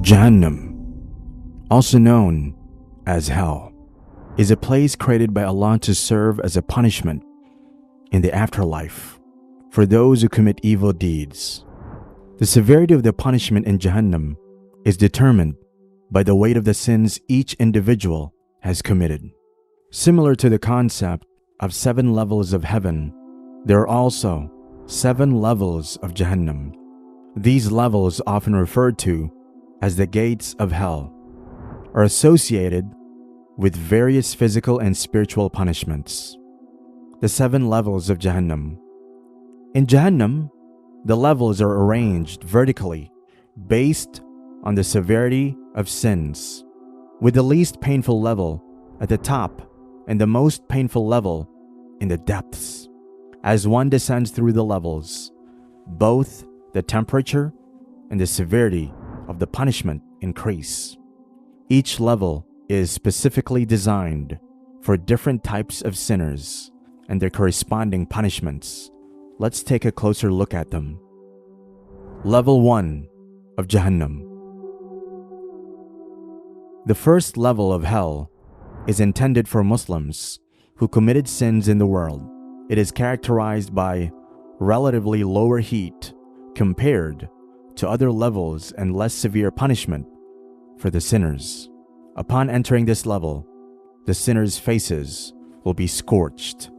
Jahannam, also known as hell, is a place created by Allah to serve as a punishment in the afterlife for those who commit evil deeds. The severity of the punishment in Jahannam is determined by the weight of the sins each individual has committed. Similar to the concept of 7 levels of heaven, there are also 7 levels of Jahannam. These levels, often referred to as the gates of hell, are associated with various physical and spiritual punishments. The 7 levels of Jahannam. In Jahannam, the levels are arranged vertically based on the severity of sins, with the least painful level at the top and the most painful level in the depths. As one descends through the levels, both the temperature and the severity of the punishment increase. Each level is specifically designed for different types of sinners and their corresponding punishments. Let's take a closer look at them. Level 1 of Jahannam. The first level of hell is intended for Muslims who committed sins in the world. It is characterized by relatively lower heat compared to other levels and less severe punishment for the sinners. Upon entering this level, the sinners' faces will be scorched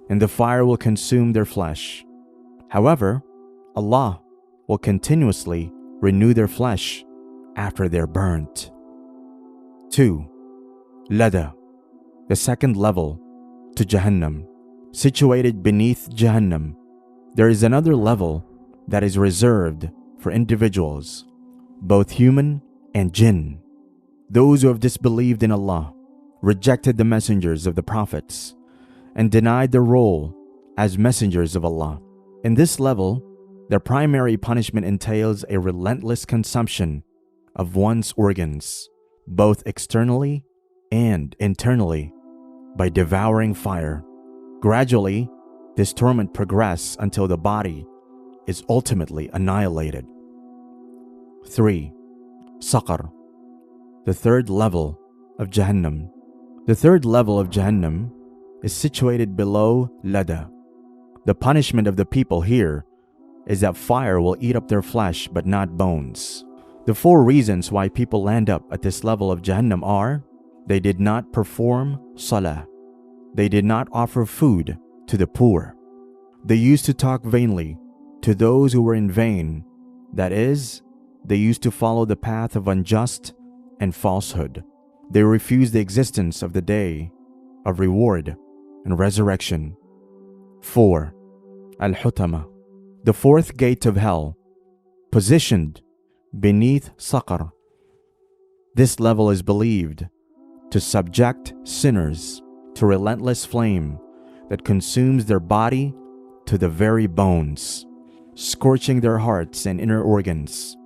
and the fire will consume their flesh. However, Allah will continuously renew their flesh after they're burnt. 2. Lada, the second level to Jahannam. Situated beneath Jahannam, there is another level that is reserved for individuals, both human and jinn. Those who have disbelieved in Allah, rejected the messengers of the prophets, and denied their role as messengers of Allah. In this level, their primary punishment entails a relentless consumption of one's organs, both externally and internally, by devouring fire. Gradually, this torment progresses until the body is ultimately annihilated. 3. Saqar, the third level of Jahannam. The third level of Jahannam is situated below Lada. The punishment of the people here is that fire will eat up their flesh but not bones. The 4 reasons why people land up at this level of Jahannam are: they did not perform salah, they did not offer food to the poor, they used to talk vainly to those who were in vain, that is, they used to follow the path of unjust and falsehood. They refused the existence of the day of reward and resurrection. 4. Al-Hutama, the 4th gate of hell, positioned beneath Saqar. This level is believed to subject sinners to relentless flame that consumes their body to the very bones, scorching their hearts and inner organs.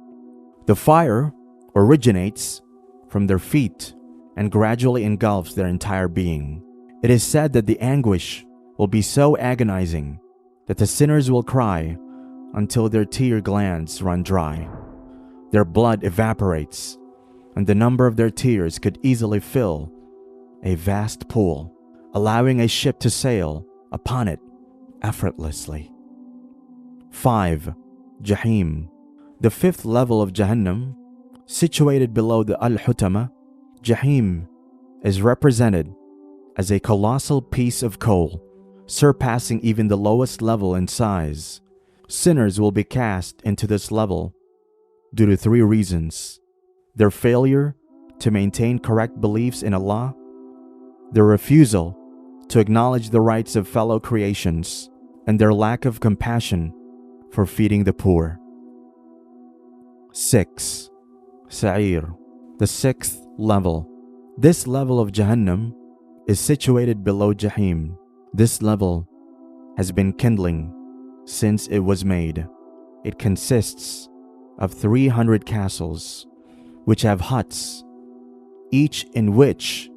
The fire originates from their feet and gradually engulfs their entire being. It is said that the anguish will be so agonizing that the sinners will cry until their tear glands run dry. Their blood evaporates, and the number of their tears could easily fill a vast pool, allowing a ship to sail upon it effortlessly. 5. Jahim, the 5th level of Jahannam, situated below the Al-Hutama. Jahim is represented as a colossal piece of coal, surpassing even the lowest level in size. Sinners will be cast into this level due to 3 reasons: their failure to maintain correct beliefs in Allah, their refusal to acknowledge the rights of fellow creations, and their lack of compassion for feeding the poor. 6. Sa'ir, the 6th level. This level of Jahannam is situated below Jahim. This level has been kindling since it was made. It consists of 300 castles, which have huts, each in which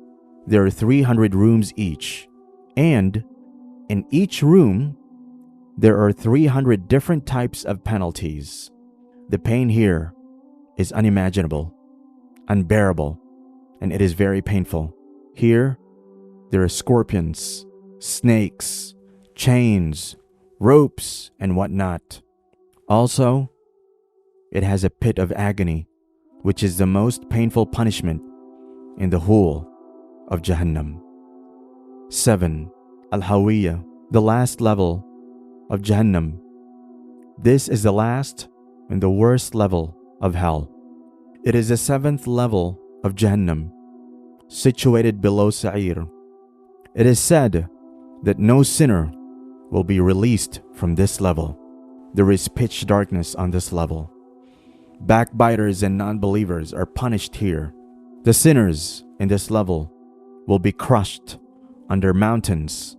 there are 300 rooms each, and in each room there are 300 different types of penalties. The pain here is unimaginable, unbearable, and it is very painful. Here, there are scorpions, snakes, chains, ropes, and whatnot. Also, it has a pit of agony, which is the most painful punishment in the whole of Jahannam. 7. Al-Hawiyya, the last level of Jahannam. This is the last and the worst level of hell. It is the 7th level of Jahannam, situated below Sa'ir. It is said that no sinner will be released from this level. There is pitch darkness on this level. Backbiters and non-believers are punished here. The sinners in this level will be crushed under mountains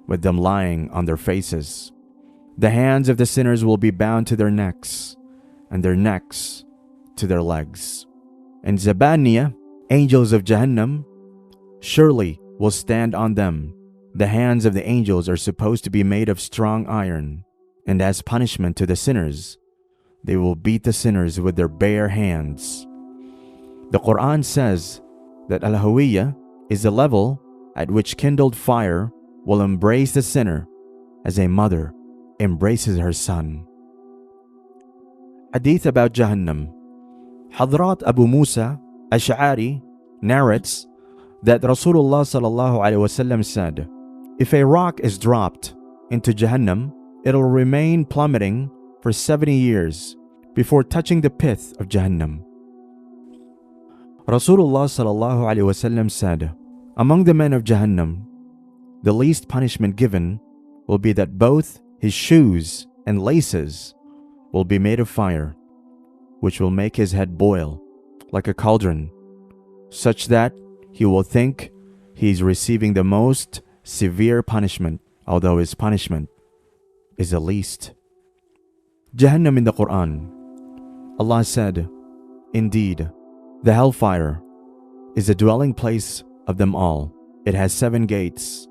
with them lying on their faces. The hands of the sinners will be bound to their necks and their necks to their legs. And Zabaniya, angels of Jahannam, surely will stand on them. The hands of the angels are supposed to be made of strong iron, and as punishment to the sinners, they will beat the sinners with their bare hands. The Quran says that Al-Hawiyya is the level at which kindled fire will embrace the sinner as a mother embraces her son. Hadith about Jahannam. Hadrat Abu Musa Ash'ari narrates that Rasulullah ﷺ said, "If a rock is dropped into Jahannam, it'll remain plummeting for 70 years before touching the pith of Jahannam." Rasulullah ﷺ said, "Among the men of Jahannam, the least punishment given will be that both his shoes and laces will be made of fire, which will make his head boil like a cauldron, such that he will think he is receiving the most severe punishment, although his punishment is the least." Jahannam in the Quran. Allah said, "Indeed, the hellfire is the dwelling place of them all. It has 7 gates,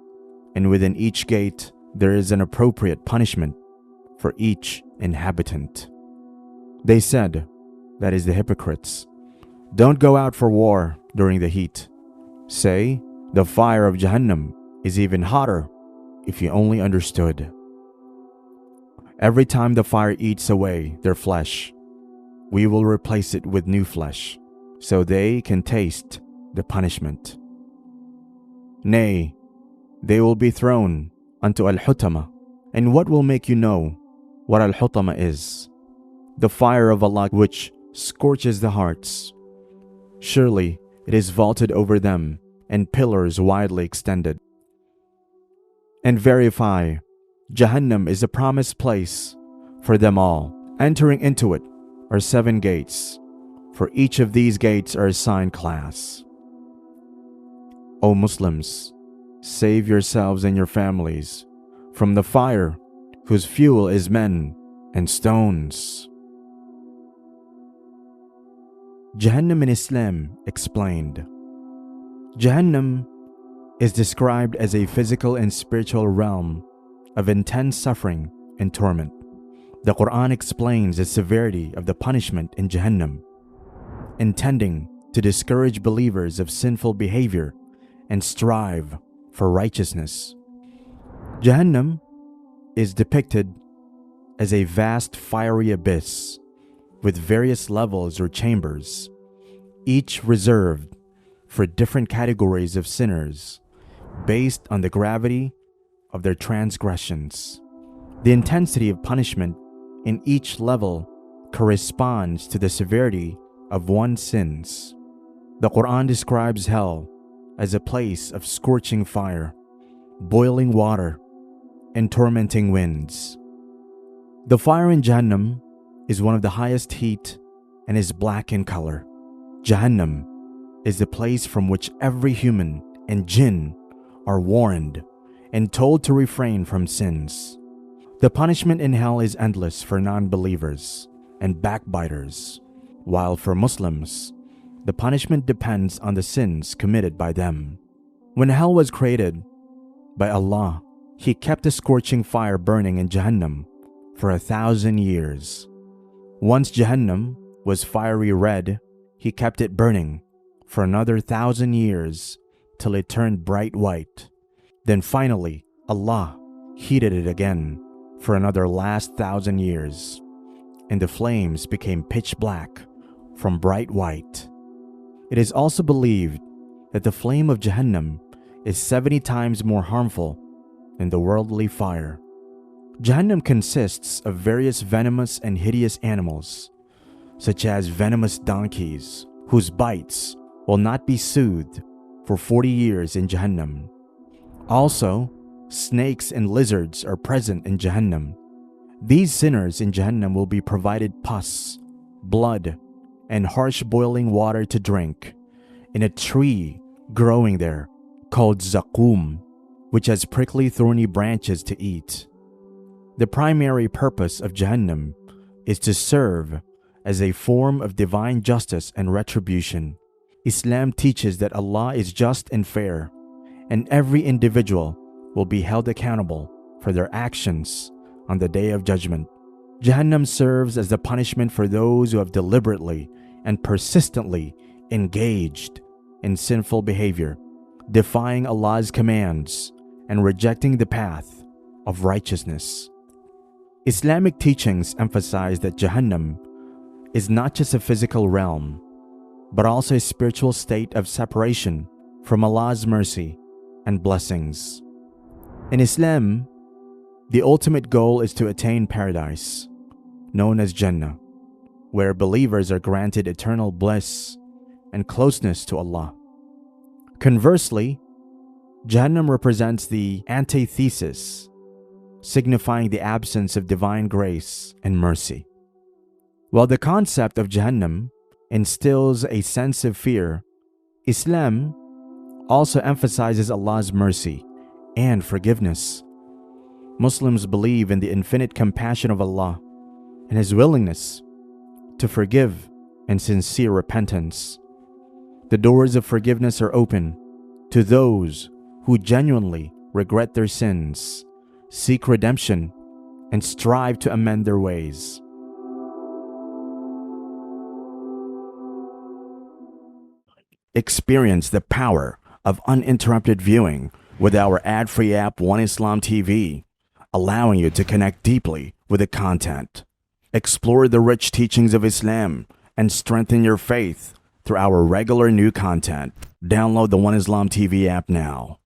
and within each gate there is an appropriate punishment for each inhabitant." They said, that is the hypocrites, "Don't go out for war during the heat. Say, the fire of Jahannam is even hotter if you only understood. Every time the fire eats away their flesh, we will replace it with new flesh, so they can taste the punishment. Nay, they will be thrown unto Al-Hutama. And what will make you know what Al-Hutama is? The fire of Allah which scorches the hearts. Surely it is vaulted over them and pillars widely extended. And verify, Jahannam is a promised place for them all. Entering into it are 7 gates. For each of these gates are assigned class. O Muslims, save yourselves and your families from the fire whose fuel is men and stones." Jahannam in Islam explained. Jahannam is described as a physical and spiritual realm of intense suffering and torment. The Quran explains the severity of the punishment in Jahannam, intending to discourage believers of sinful behavior and strive for righteousness. Jahannam is depicted as a vast fiery abyss with various levels or chambers, each reserved for different categories of sinners based on the gravity of their transgressions. The intensity of punishment in each level corresponds to the severity of one's sins. The Quran describes hell as a place of scorching fire, boiling water, and tormenting winds. The fire in Jahannam is one of the highest heat and is black in color. Jahannam is the place from which every human and jinn are warned and told to refrain from sins. The punishment in hell is endless for non-believers and backbiters, while for Muslims, the punishment depends on the sins committed by them. When hell was created by Allah, He kept a scorching fire burning in Jahannam for 1,000 years. Once Jahannam was fiery red, he kept it burning for another 1,000 years till it turned bright white. Then finally, Allah heated it again for another last 1,000 years, and the flames became pitch black from bright white. It is also believed that the flame of Jahannam is 70 times more harmful than the worldly fire. Jahannam consists of various venomous and hideous animals, such as venomous donkeys, whose bites will not be soothed for 40 years in Jahannam. Also, snakes and lizards are present in Jahannam. These sinners in Jahannam will be provided pus, blood, and harsh boiling water to drink in a tree growing there called zaqum, which has prickly thorny branches to eat. The primary purpose of Jahannam is to serve as a form of divine justice and retribution. Islam teaches that Allah is just and fair, and every individual will be held accountable for their actions on the Day of Judgment. Jahannam serves as the punishment for those who have deliberately and persistently engaged in sinful behavior, defying Allah's commands and rejecting the path of righteousness. Islamic teachings emphasize that Jahannam is not just a physical realm, but also a spiritual state of separation from Allah's mercy and blessings. In Islam, the ultimate goal is to attain paradise, known as Jannah, where believers are granted eternal bliss and closeness to Allah. Conversely, Jahannam represents the antithesis, signifying the absence of divine grace and mercy. While the concept of Jahannam instills a sense of fear, Islam also emphasizes Allah's mercy and forgiveness. Muslims believe in the infinite compassion of Allah and His willingness to forgive and sincere repentance. The doors of forgiveness are open to those who genuinely regret their sins, seek redemption, and strive to amend their ways. Experience the power of uninterrupted viewing with our ad-free app One Islam TV, allowing you to connect deeply with the content. Explore the rich teachings of Islam and strengthen your faith through our regular new content. Download the One Islam TV app now.